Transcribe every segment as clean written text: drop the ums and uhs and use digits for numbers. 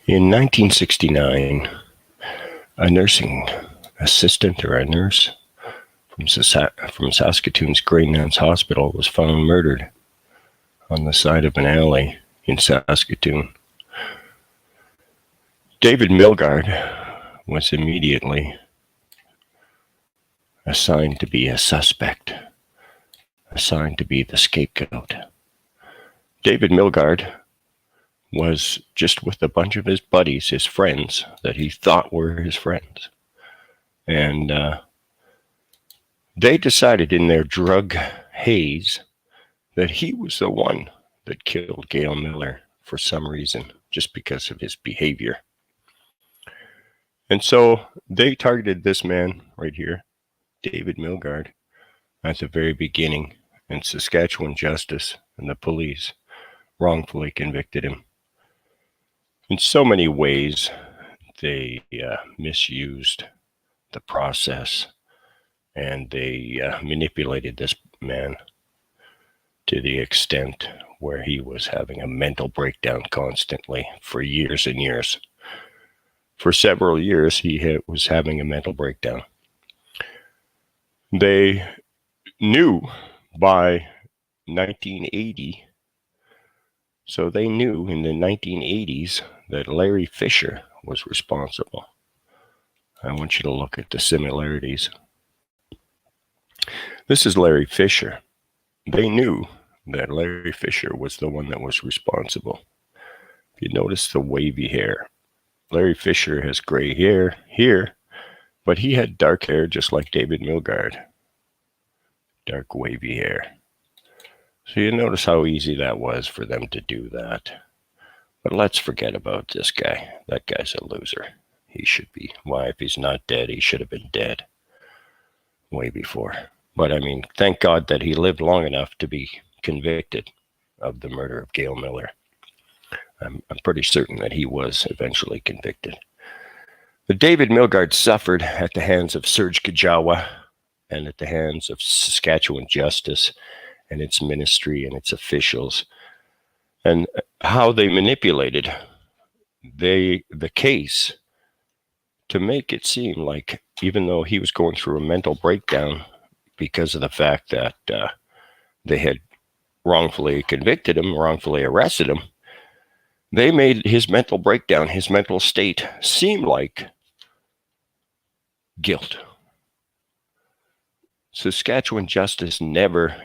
In 1969, a nursing assistant or a nurse from Saskatoon's Greylands Hospital was found murdered on the side of an alley in Saskatoon. David Milgaard was immediately assigned to be a suspect, assigned to be the scapegoat. David Milgaard was just with a bunch of his buddies, his friends, that he thought were his friends. And they decided in their drug haze that he was the one that killed Gail Miller for some reason, just because of his behavior. And so they targeted this man right here, David Milgaard, at the very beginning, and Saskatchewan justice and the police wrongfully convicted him. In so many ways, they misused the process, and they manipulated this man to the extent where he was having a mental breakdown constantly for years and years. For several years, he was having a mental breakdown. They knew by 1980, so they knew in the 1980s that Larry Fisher was responsible. I want you to look at the similarities. This is Larry Fisher. They knew that Larry Fisher was the one that was responsible. If you notice the wavy hair, Larry Fisher has gray hair here, but he had dark hair just like David Milgaard. Dark wavy hair. So you notice how easy that was for them to do that. But let's forget about this guy. That guy's a loser. He should be. Why, if he's not dead, he should have been dead way before. But I mean, thank God that he lived long enough to be convicted of the murder of Gail Miller. I'm pretty certain that he was eventually convicted. But David Milgaard suffered at the hands of Serge Kajawa and at the hands of Saskatchewan Justice and its ministry and its officials, and how they manipulated the case to make it seem like, even though he was going through a mental breakdown because of the fact that they had wrongfully convicted him, wrongfully arrested him, they made his mental breakdown, his mental state, seem like guilt. Saskatchewan Justice never,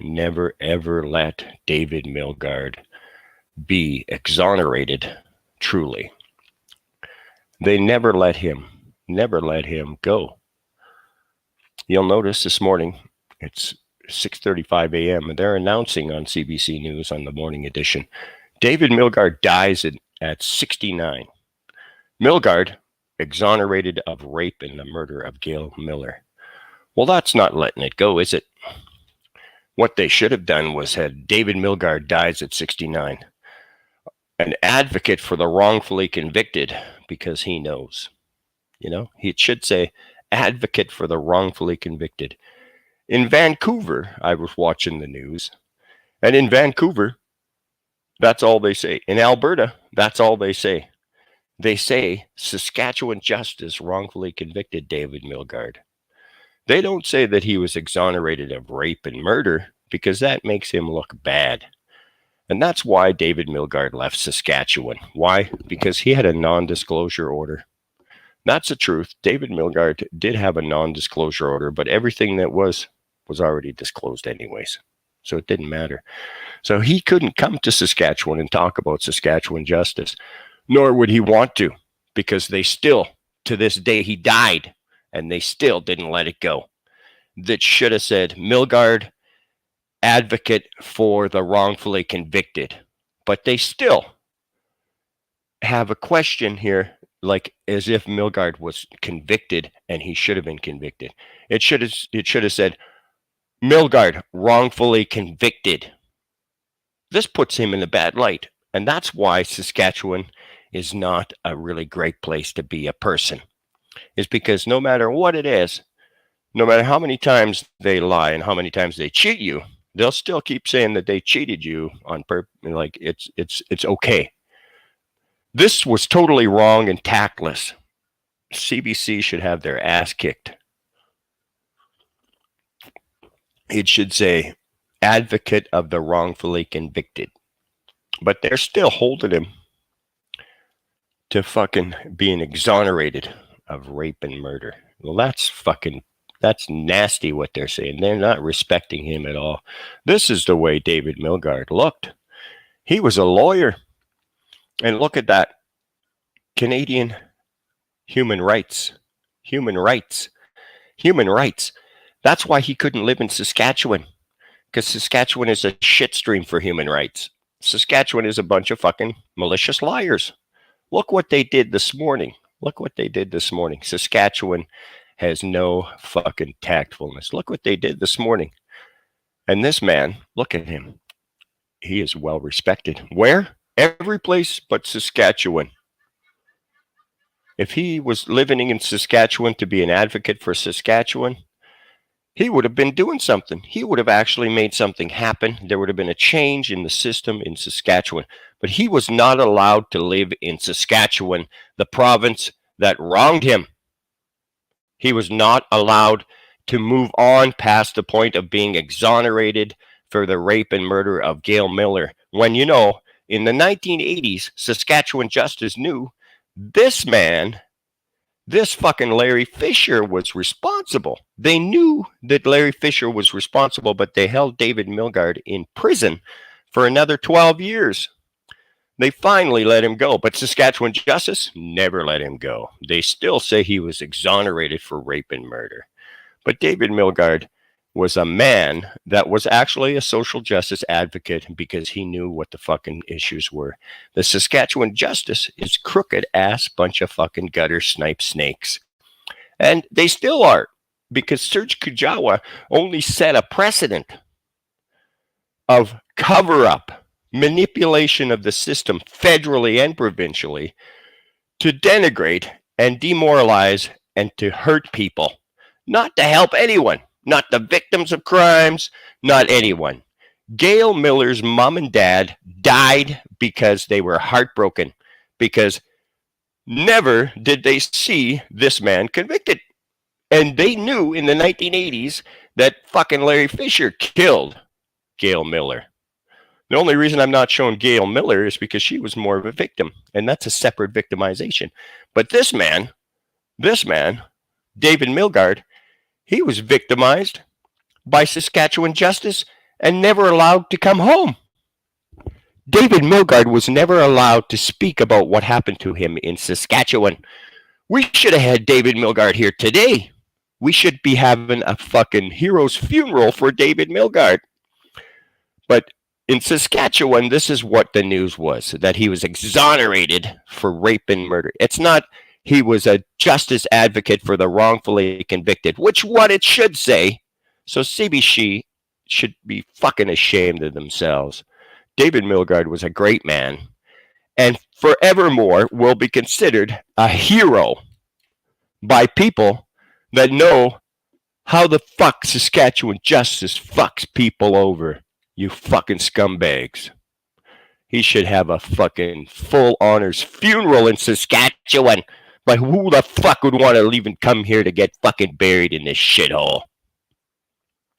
ever let David Milgaard be exonerated truly. They never let him go. You'll notice this morning, it's 6:35 a.m., and they're announcing on CBC News on the morning edition, David Milgaard dies at 69. Milgaard exonerated of rape and the murder of Gail Miller. Well, that's not letting it go, is it? What they should have done was had David Milgaard dies at 69, an advocate for the wrongfully convicted, because he knows. You know, he should say advocate for the wrongfully convicted. In Vancouver, I was watching the news, and in Vancouver, that's all they say. In Alberta, that's all they say. They say Saskatchewan Justice wrongfully convicted David Milgaard. They don't say that he was exonerated of rape and murder, because that makes him look bad. And that's why David Milgaard left Saskatchewan. Why? Because he had a non-disclosure order. That's the truth. David Milgaard did have a non-disclosure order, but everything that was already disclosed anyways. So it didn't matter. So he couldn't come to Saskatchewan and talk about Saskatchewan Justice, nor would he want to, because they still, to this day, he died, and they still didn't let it go. That should have said, Milgaard, advocate for the wrongfully convicted. But they still have a question here, like as if Milgaard was convicted and he should have been convicted. It should have said, Milgaard, wrongfully convicted. This puts him in a bad light. And that's why Saskatchewan is not a really great place to be a person. Is because no matter what it is, no matter how many times they lie and how many times they cheat you, they'll still keep saying that they cheated you on purpose. Like it's okay. This was totally wrong and tactless. CBC should have their ass kicked. It should say, advocate of the wrongfully convicted. But they're still holding him to fucking being exonerated of rape and murder. Well, that's nasty what they're saying. They're not respecting him at all. This is the way David Milgaard looked. He was a lawyer. And look at that. Canadian human rights. Human rights. Human rights. That's why he couldn't live in Saskatchewan. Because Saskatchewan is a shitstream for human rights. Saskatchewan is a bunch of fucking malicious liars. Look what they did this morning. Look what they did this morning. Saskatchewan has no fucking tactfulness. Look what they did this morning. And this man, look at him. He is well respected. Where? Every place but Saskatchewan. If he was living in Saskatchewan to be an advocate for Saskatchewan, he would have been doing something. He would have actually made something happen. There would have been a change in the system in Saskatchewan. But he was not allowed to live in Saskatchewan, the province that wronged him. He was not allowed to move on past the point of being exonerated for the rape and murder of Gail Miller. When, you know, in the 1980s, Saskatchewan justice knew this man, this fucking Larry Fisher was responsible. They knew that Larry Fisher was responsible, but they held David Milgaard in prison for another 12 years. They finally let him go, but Saskatchewan justice never let him go. They still say he was exonerated for rape and murder. But David Milgaard was a man that was actually a social justice advocate because he knew what the fucking issues were. The Saskatchewan justice is crooked ass bunch of fucking gutter snipe snakes. And they still are, because Serge Kujawa only set a precedent of cover-up, manipulation of the system federally and provincially to denigrate and demoralize and to hurt people, not to help anyone. Not the victims of crimes, not anyone. Gail Miller's mom and dad died because they were heartbroken, because never did they see this man convicted. And they knew in the 1980s that fucking Larry Fisher killed Gail Miller. The only reason I'm not showing Gail Miller is because she was more of a victim, and that's a separate victimization. But this man, David Milgaard, he was victimized by Saskatchewan justice and never allowed to come home. David Milgaard was never allowed to speak about what happened to him in Saskatchewan. We should have had David Milgaard here today. We should be having a fucking hero's funeral for David Milgaard. But in Saskatchewan, this is what the news was, that he was exonerated for rape and murder. It's not he was a justice advocate for the wrongfully convicted, which what it should say. So CBC should be fucking ashamed of themselves. David Milgaard was a great man and forevermore will be considered a hero by people that know how the fuck Saskatchewan justice fucks people over. You fucking scumbags. He should have a fucking full honors funeral in Saskatchewan. But who the fuck would want to even come here to get fucking buried in this shithole?